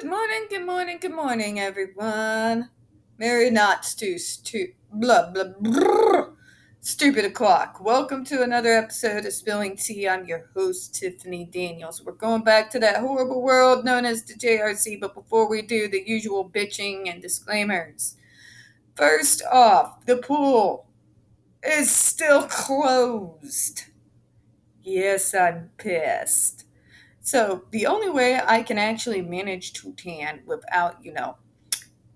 Good morning, everyone. Merry not blah, blah, brrr, stupid o'clock. Welcome to another episode of Spilling Tea. I'm your host, Tiffany Daniels. We're going back to that horrible world known as the JRC, but before we do, the usual bitching and disclaimers. First off, the pool is still closed. Yes, I'm pissed. So the only way I can actually manage to tan without,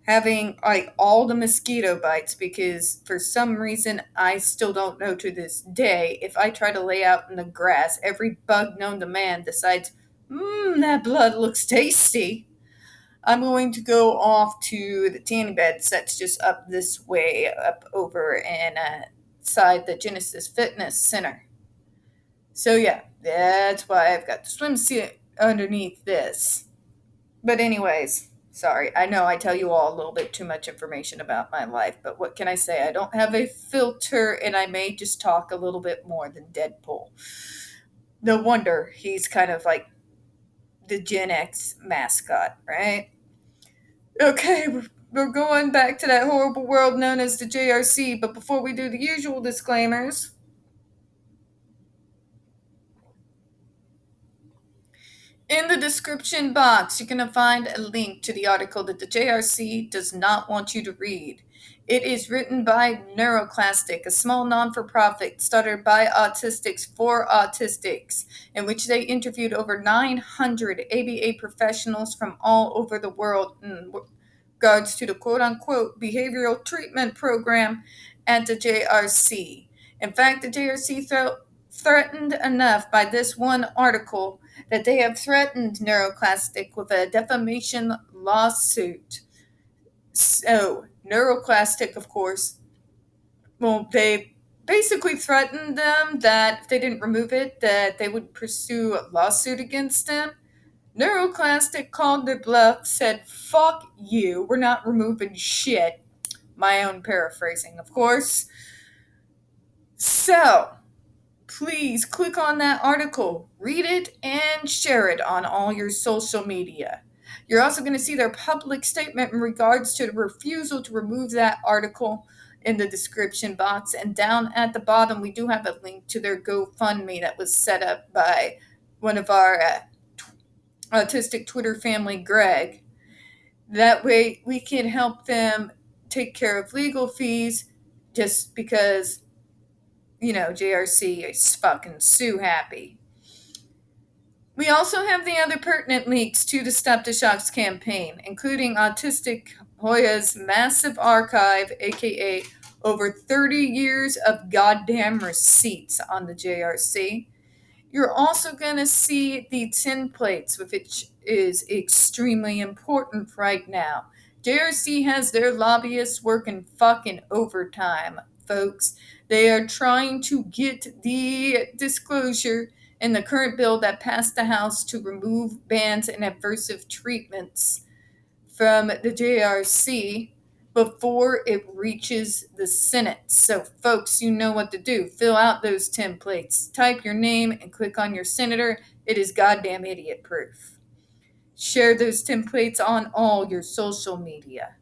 having like all the mosquito bites, because for some reason I still don't know to this day, if I try to lay out in the grass, every bug known to man decides, that blood looks tasty. I'm going to go off to the tanning beds that's just up this way, up over and inside the Genesis Fitness Center. So yeah, that's why I've got the swimsuit underneath this. But anyways, sorry, I know I tell you all a little bit too much information about my life, but what can I say? I don't have a filter, and I may just talk a little bit more than Deadpool. No wonder he's kind of like the Gen X mascot, right? Okay, we're going back to that horrible world known as the JRC, but before we do the usual disclaimers, in the description box, you're going to find a link to the article that the JRC does not want you to read. It is written by NeuroClastic, a small non-for-profit started by autistics for autistics, in which they interviewed over 900 ABA professionals from all over the world in regards to the quote-unquote behavioral treatment program at the JRC. In fact, the JRC felt threatened enough by this one article that they have threatened NeuroClastic with a defamation lawsuit. So, NeuroClastic, of course, they basically threatened them that if they didn't remove it, that they would pursue a lawsuit against them. NeuroClastic called their bluff, said, "Fuck you, we're not removing shit." My own paraphrasing, of course. So, please click on that article, read it, and share it on all your social media. You're also going to see their public statement in regards to the refusal to remove that article in the description box. And down at the bottom, we do have a link to their GoFundMe that was set up by one of our autistic Twitter family, Greg. That way we can help them take care of legal fees, just because JRC is fucking sue happy. We also have the other pertinent links to the Stop the Shocks campaign, including Autistic Hoya's massive archive, aka over 30 years of goddamn receipts on the JRC. You're also going to see the tin plates, which is extremely important right now. JRC has their lobbyists working fucking overtime, folks. They are trying to get the disclosure in the current bill that passed the House to remove bans and aversive treatments from the JRC before it reaches the Senate. So, folks, you know what to do. Fill out those templates. Type your name and click on your senator. It is goddamn idiot proof. Share those templates on all your social media.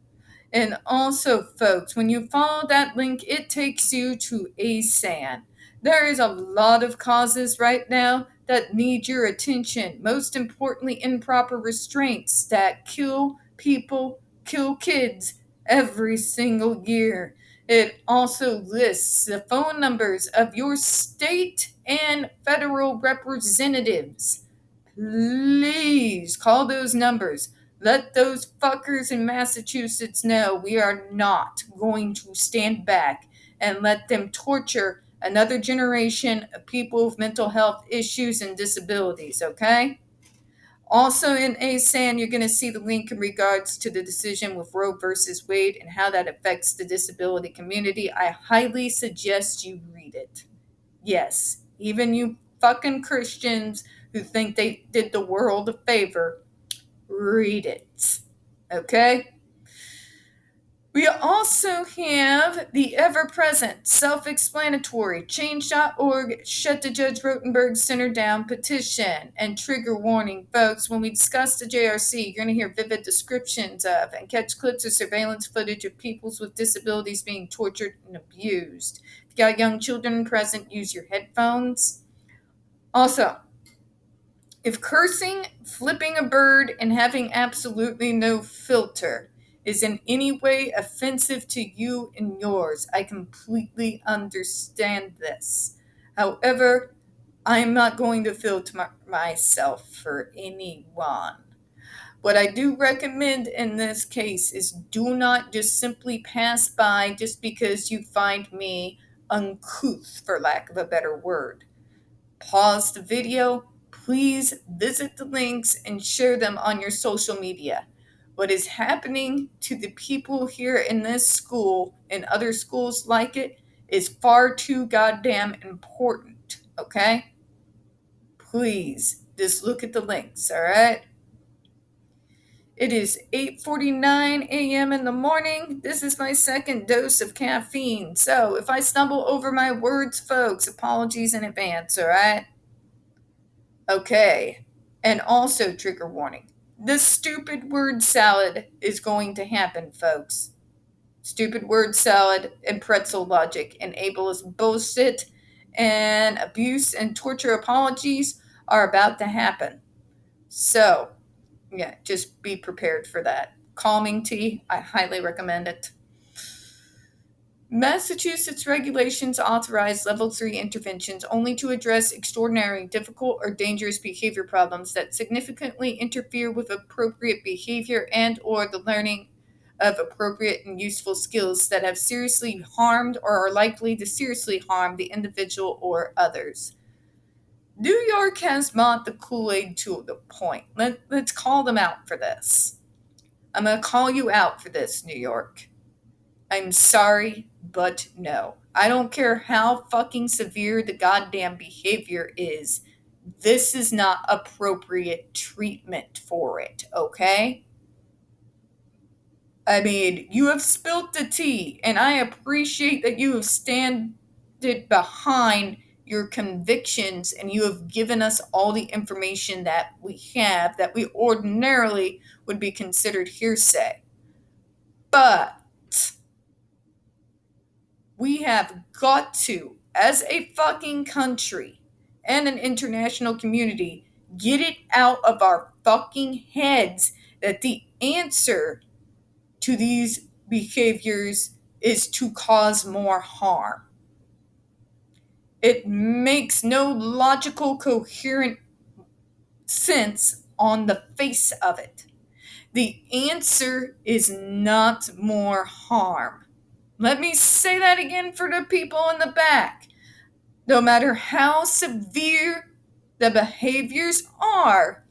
And also, folks, when you follow that link, it takes you to ASAN. There is a lot of causes right now that need your attention. Most importantly, improper restraints that kill people, kill kids every single year. It also lists the phone numbers of your state and federal representatives. Please call those numbers. Let those fuckers in Massachusetts know we are not going to stand back and let them torture another generation of people with mental health issues and disabilities, okay? Also in ASAN, you're going to see the link in regards to the decision with Roe versus Wade and how that affects the disability community. I highly suggest you read it. Yes, even you fucking Christians who think they did the world a favor, read it. Okay? We also have the ever-present, self-explanatory, change.org, shut the Judge Rotenberg Center down petition. And trigger warning, folks, when we discuss the JRC, you're going to hear vivid descriptions of and catch clips of surveillance footage of people with disabilities being tortured and abused. If you got young children present, use your headphones. Also, if cursing, flipping a bird, and having absolutely no filter is in any way offensive to you and yours, I completely understand this. However, I'm not going to filter myself for anyone. What I do recommend in this case is do not just simply pass by just because you find me uncouth, for lack of a better word. Pause the video. Please visit the links and share them on your social media. What is happening to the people here in this school and other schools like it is far too goddamn important, okay? Please, just look at the links, all right? It is 8:49 a.m. in the morning. This is my second dose of caffeine. So if I stumble over my words, folks, apologies in advance, all right? Okay, and also trigger warning. The stupid word salad is going to happen, folks. Stupid word salad and pretzel logic and ableist bullshit and abuse and torture apologies are about to happen. So, yeah, just be prepared for that. Calming tea, I highly recommend it. Massachusetts regulations authorize Level 3 interventions only to address extraordinary, difficult, or dangerous behavior problems that significantly interfere with appropriate behavior and or the learning of appropriate and useful skills that have seriously harmed or are likely to seriously harm the individual or others. New York has not the Kool-Aid to the point. Let's call them out for this. I'm going to call you out for this, New York. I'm sorry, but no. I don't care how fucking severe the goddamn behavior is. This is not appropriate treatment for it, okay? I mean, you have spilt the tea, and I appreciate that you have standed behind your convictions and you have given us all the information that we have that we ordinarily would be considered hearsay. But we have got to, as a fucking country and an international community, get it out of our fucking heads that the answer to these behaviors is to cause more harm. It makes no logical, coherent sense on the face of it. The answer is not more harm. Let me say that again for the people in the back. No matter how severe the behaviors are,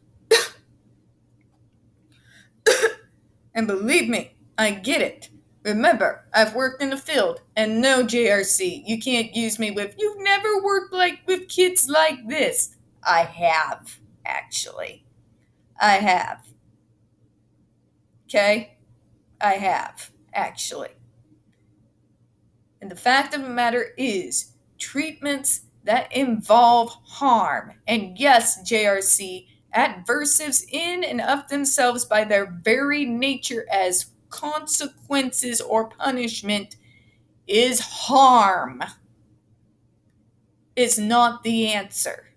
and believe me, I get it. Remember, I've worked in the field, and no JRC, you can't use me with, you've never worked with kids like this. I have, actually. I have. Okay? I have, actually. And the fact of the matter is, treatments that involve harm, and yes, JRC, adversives in and of themselves by their very nature as consequences or punishment, is harm, is not the answer.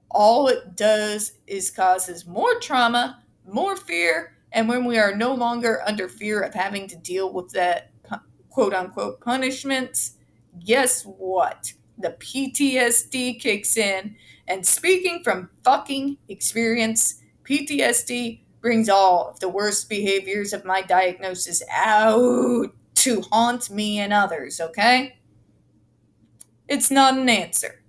All it does is causes more trauma, more fear, and when we are no longer under fear of having to deal with that quote-unquote punishments, guess what? The PTSD kicks in, and speaking from fucking experience, PTSD brings all of the worst behaviors of my diagnosis out to haunt me and others, okay? It's not an answer.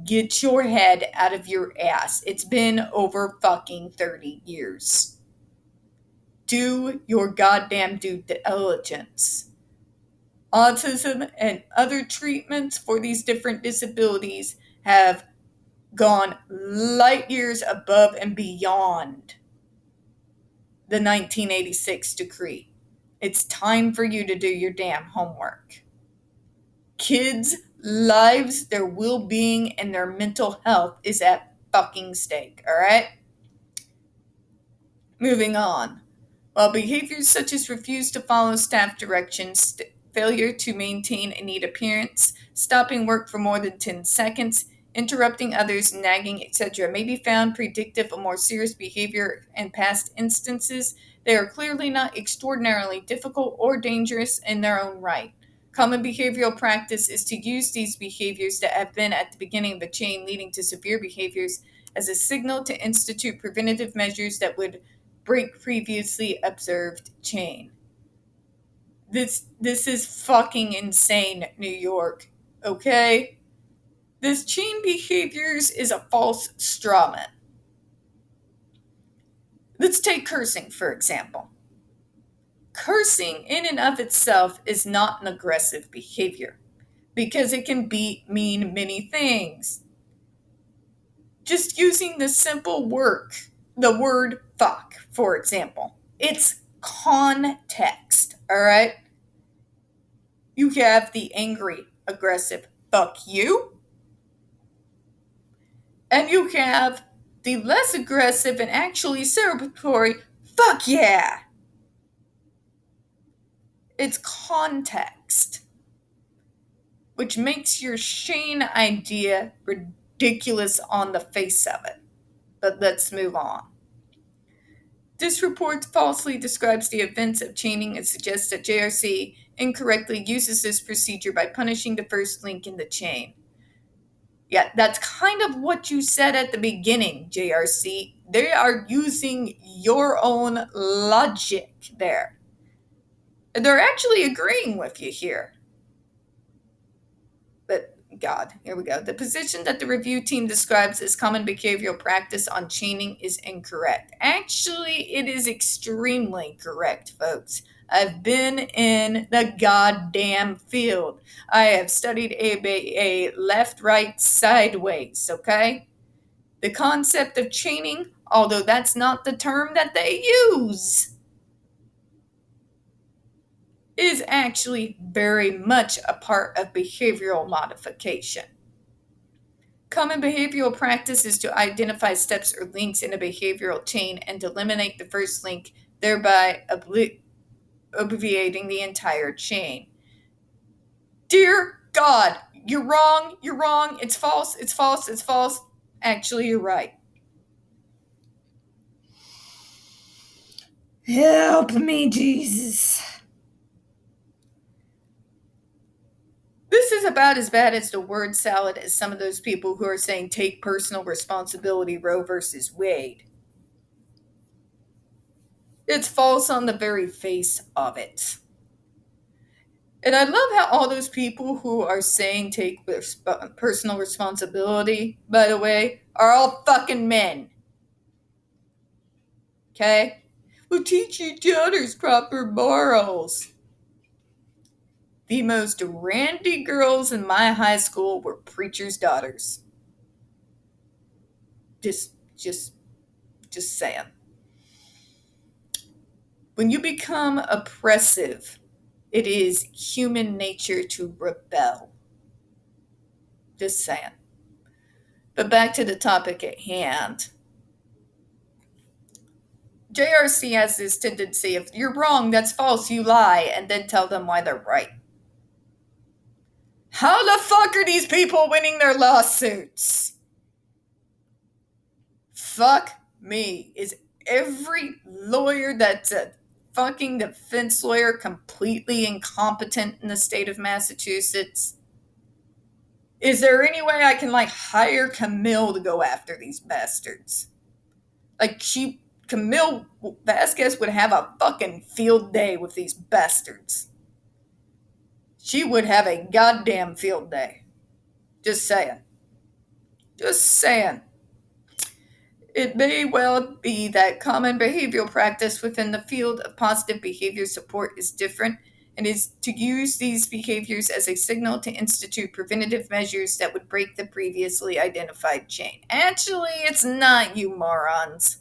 Get your head out of your ass. It's been over fucking 30 years. Do your goddamn due diligence. Autism and other treatments for these different disabilities have gone light years above and beyond the 1986 decree. It's time for you to do your damn homework. Kids' lives, their well-being, and their mental health is at fucking stake, all right? Moving on. While behaviors such as refuse to follow staff directions, failure to maintain a neat appearance, stopping work for more than 10 seconds, interrupting others, nagging, etc., may be found predictive of more serious behavior in past instances, they are clearly not extraordinarily difficult or dangerous in their own right. Common behavioral practice is to use these behaviors that have been at the beginning of a chain leading to severe behaviors as a signal to institute preventative measures that would break previously observed chain. This is fucking insane, New York. Okay? This chain behaviors is a false straw man. Let's take cursing, for example. Cursing in and of itself is not an aggressive behavior because it can mean many things. Just using the simple the word fuck, for example. It's context, all right? You have the angry, aggressive fuck you, and you have the less aggressive and actually celebratory fuck yeah. It's context, which makes your Shane idea ridiculous on the face of it. But let's move on. This report falsely describes the events of chaining and suggests that JRC incorrectly uses this procedure by punishing the first link in the chain. Yeah, that's kind of what you said at the beginning, JRC. They are using your own logic there. They're actually agreeing with you here. But God, here we go. The position that the review team describes as common behavioral practice on chaining is incorrect. Actually, it is extremely correct, folks. I've been in the goddamn field. I have studied ABA left, right, sideways, okay? The concept of chaining, although that's not the term that they use, is actually very much a part of behavioral modification. Common behavioral practice is to identify steps or links in a behavioral chain and to eliminate the first link, thereby obviating the entire chain. Dear God, you're wrong, it's false, it's false, it's false. Actually, you're right. Help me, Jesus. This is about as bad as the word salad as some of those people who are saying take personal responsibility, Roe versus Wade. It's false on the very face of it. And I love how all those people who are saying take personal responsibility, by the way, are all fucking men. Okay? Well, teach your daughters proper morals. The most randy girls in my high school were preachers' daughters. Just saying. When you become oppressive, it is human nature to rebel. Just saying. But back to the topic at hand. JRC has this tendency of, you're wrong, that's false, you lie, and then tell them why they're right. How the fuck are these people winning their lawsuits? Fuck me. Is every lawyer that's a fucking defense lawyer completely incompetent in the state of Massachusetts? Is there any way I can hire Camille to go after these bastards? Camille Vasquez would have a fucking field day with these bastards. She would have a goddamn field day. Just saying. It may well be that common behavioral practice within the field of positive behavior support is different and is to use these behaviors as a signal to institute preventative measures that would break the previously identified chain. Actually, it's not, you morons.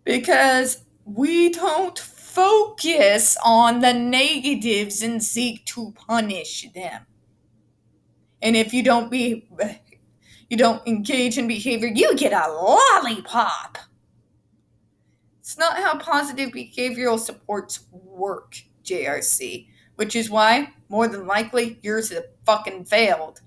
Because we don't focus on the negatives and seek to punish them. And if you don't engage in behavior, you get a lollipop. It's not how positive behavioral supports work, JRC, which is why, more than likely, yours have fucking failed.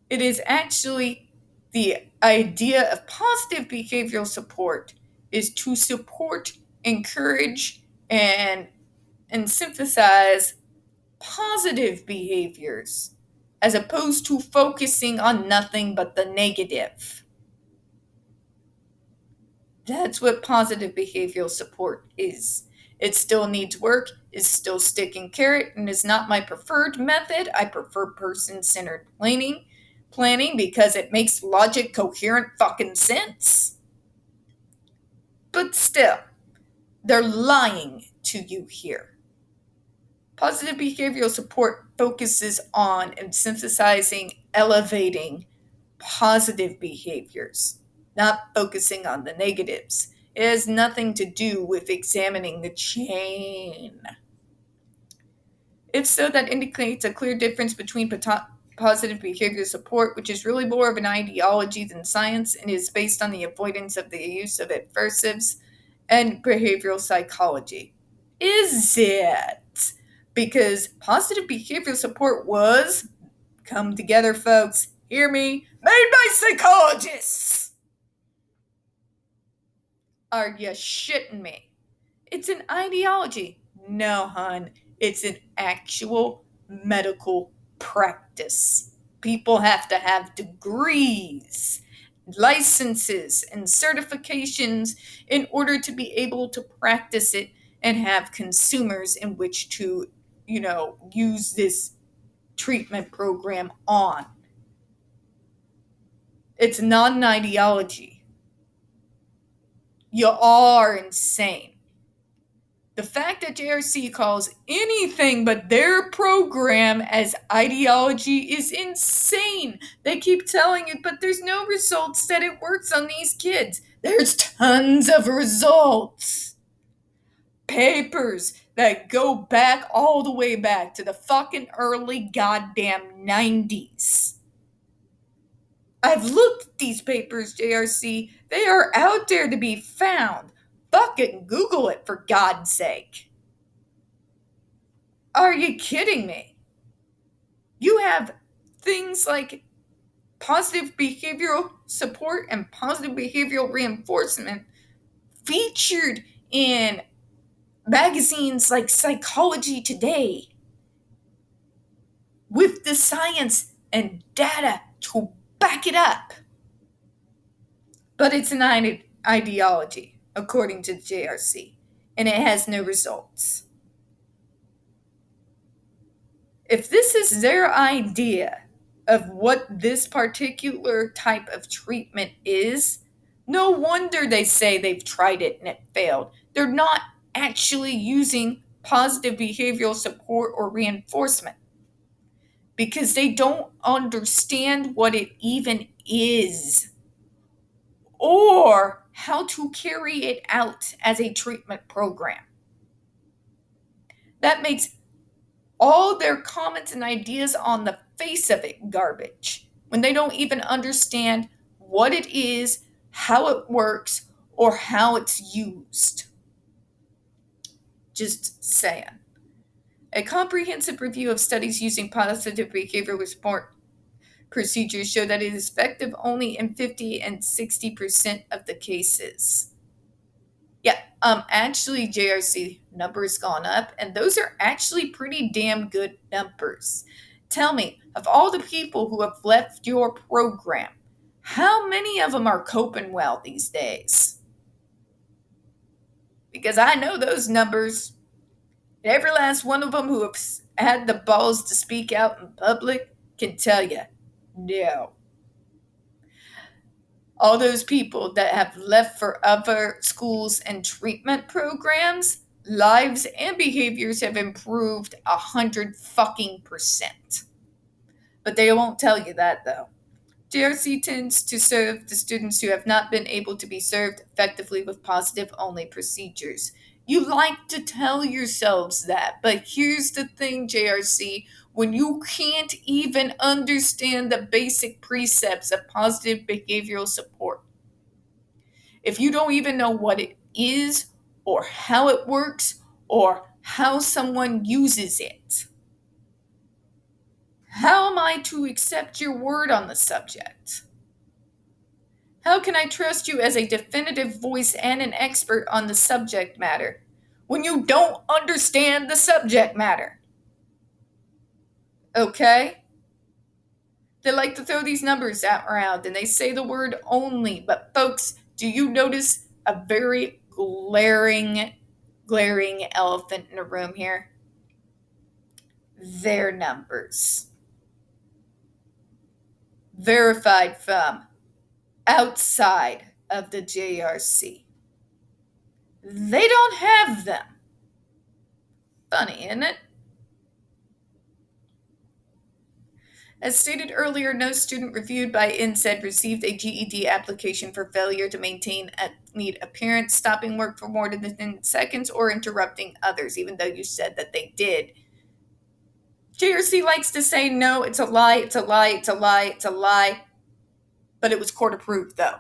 It is actually the idea of positive behavioral support is to support, encourage, and synthesize positive behaviors as opposed to focusing on nothing but the negative. That's what positive behavioral support is. It still needs work, is still stick and carrot, and is not my preferred method. I prefer person-centered planning because it makes logic coherent fucking sense. But still, they're lying to you here. Positive behavioral support focuses on and synthesizing, elevating positive behaviors, not focusing on the negatives. It has nothing to do with examining the chain. If so, that indicates a clear difference between positive behavior support, which is really more of an ideology than science and is based on the avoidance of the use of aversives, and behavioral psychology. Is it? Because positive behavioral support was, come together folks, hear me, made by psychologists! Are you shitting me? It's an ideology. No, hun. It's an actual medical practice. People have to have degrees, licenses, and certifications in order to be able to practice it and have consumers in which to, use this treatment program on. It's not an ideology. You are insane. The fact that JRC calls anything but their program as ideology is insane. They keep telling you, but there's no results that it works on these kids. There's tons of results. Papers that go back all the way back to the fucking early goddamn 90s. I've looked at these papers, JRC. They are out there to be found. Fucking Google it, for God's sake. Are you kidding me? You have things like positive behavioral support and positive behavioral reinforcement featured in magazines like Psychology Today with the science and data to back it up. But it's an ideology, according to the JRC, and it has no results. If this is their idea of what this particular type of treatment is, no wonder they say they've tried it and it failed. They're not actually using positive behavioral support or reinforcement because they don't understand what it even is or how to carry it out as a treatment program. That makes all their comments and ideas on the face of it garbage when they don't even understand what it is, how it works, or how it's used. Just saying. A comprehensive review of studies using positive behavioral support procedures show that it is effective only in 50 and 60% of the cases. Yeah, actually, JRC number has gone up, and those are actually pretty damn good numbers. Tell me, of all the people who have left your program, how many of them are coping well these days? Because I know those numbers. Every last one of them who have had the balls to speak out in public can tell you, no. All those people that have left for other schools and treatment programs, lives and behaviors have improved 100%. But they won't tell you that, though. JRC tends to serve the students who have not been able to be served effectively with positive-only procedures. You like to tell yourselves that, but here's the thing, JRC. When you can't even understand the basic precepts of positive behavioral support, if you don't even know what it is or how it works or how someone uses it, how am I to accept your word on the subject? How can I trust you as a definitive voice and an expert on the subject matter when you don't understand the subject matter? Okay? They like to throw these numbers out around and they say the word only, but folks, do you notice a very glaring elephant in the room here? Their numbers. Verified from outside of the JRC. They don't have them. Funny, isn't it? As stated earlier, no student reviewed by NYSED received a GED application for failure to maintain a neat appearance, stopping work for more than 10 seconds, or interrupting others, even though you said that they did. JRC likes to say, no, it's a lie, it's a lie, it's a lie, it's a lie. But it was court approved, though.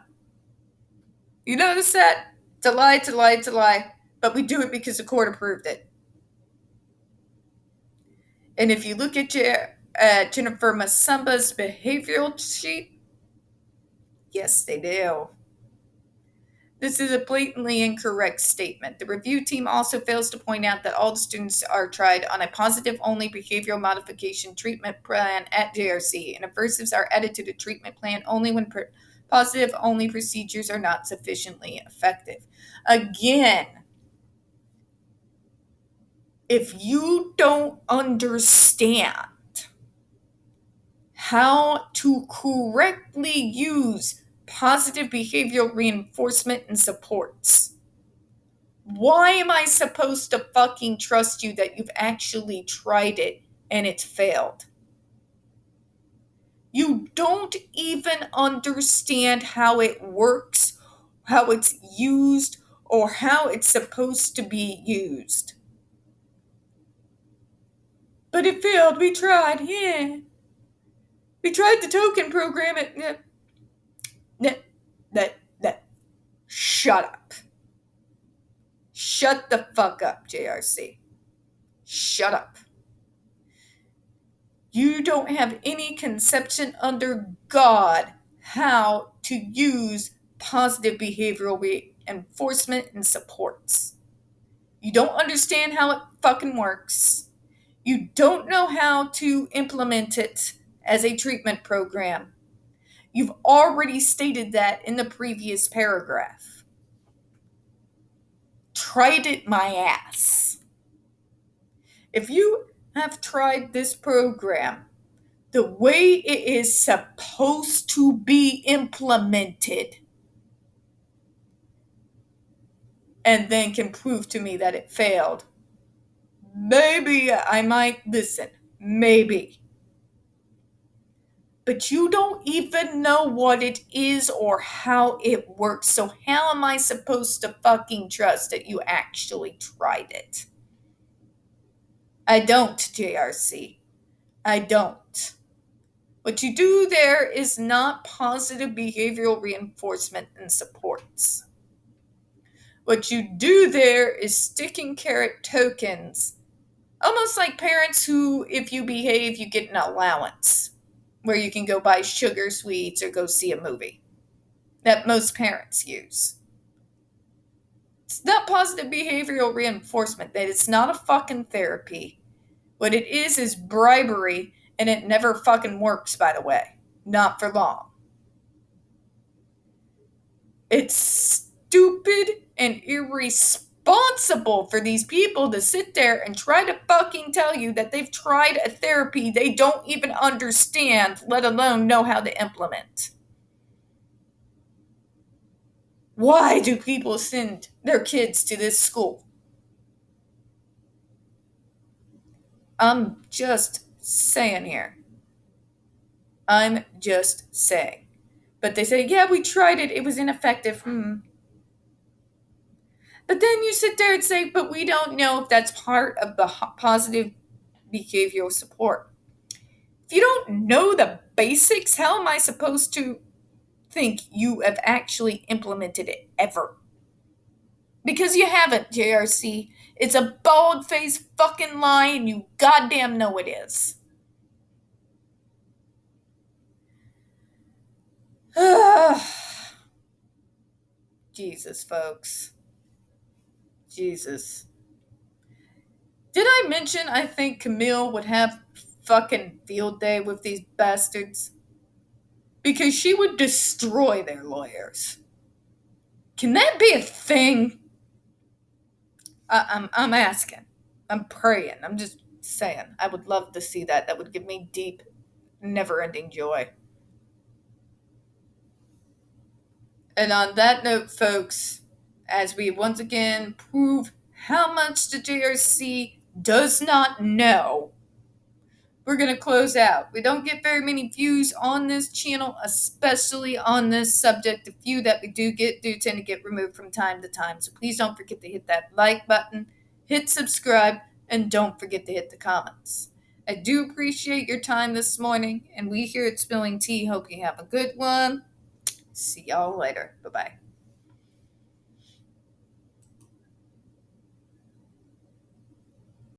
You notice that? It's a lie, it's a lie, it's a lie. But we do it because the court approved it. And if you look at Jennifer Masamba's behavioral sheet, yes, they do. This is a blatantly incorrect statement. The review team also fails to point out that all the students are tried on a positive-only behavioral modification treatment plan at JRC, and aversives are added to the treatment plan only when positive-only procedures are not sufficiently effective. Again, if you don't understand how to correctly use positive behavioral reinforcement and supports, why am I supposed to fucking trust you that you've actually tried it and it's failed? You don't even understand how it works, how it's used, or how it's supposed to be used. But it failed. We tried. Yeah. We tried the token program. Shut up. Shut the fuck up, JRC. Shut up. You don't have any conception under God how to use positive behavioral reinforcement and supports. You don't understand how it fucking works. You don't know how to implement it as a treatment program. You've already stated that in the previous paragraph. Tried it my ass. If you have tried this program the way it is supposed to be implemented, and then can prove to me that it failed, maybe I might listen. Maybe. But you don't even know what it is or how it works. So how am I supposed to fucking trust that you actually tried it? I don't, JRC. I don't. What you do there is not positive behavioral reinforcement and supports. What you do there is sticking carrot tokens, almost like parents who, if you behave, you get an allowance, where you can go buy sugar sweets or go see a movie, that most parents use. It's not positive behavioral reinforcement. That it's not a fucking therapy. What it is bribery, and it never fucking works, by the way. Not for long. It's stupid and irresponsible for these people to sit there and try to fucking tell you that they've tried a therapy they don't even understand, let alone know how to implement. Why do people send their kids to this school? I'm just saying here. I'm just saying. But they say, yeah, we tried it. It was ineffective. But then you sit there and say, but we don't know if that's part of the positive behavioral support. If you don't know the basics, how am I supposed to think you have actually implemented it ever? Because you haven't, JRC. It's a bald-faced fucking lie, and you goddamn know it is. Jesus, folks. Jesus. Did I mention I think Camille would have fucking field day with these bastards? Because she would destroy their lawyers. Can that be a thing? I'm asking. I'm praying. I'm just saying. I would love to see that. That would give me deep, never-ending joy. And on that note, folks, as we once again prove how much the JRC does not know, we're going to close out. We don't get very many views on this channel, especially on this subject. The few that we do get do tend to get removed from time to time. So please don't forget to hit that like button, hit subscribe, and don't forget to hit the comments. I do appreciate your time this morning, and we here at Spilling Tea hope you have a good one. See y'all later. Bye-bye.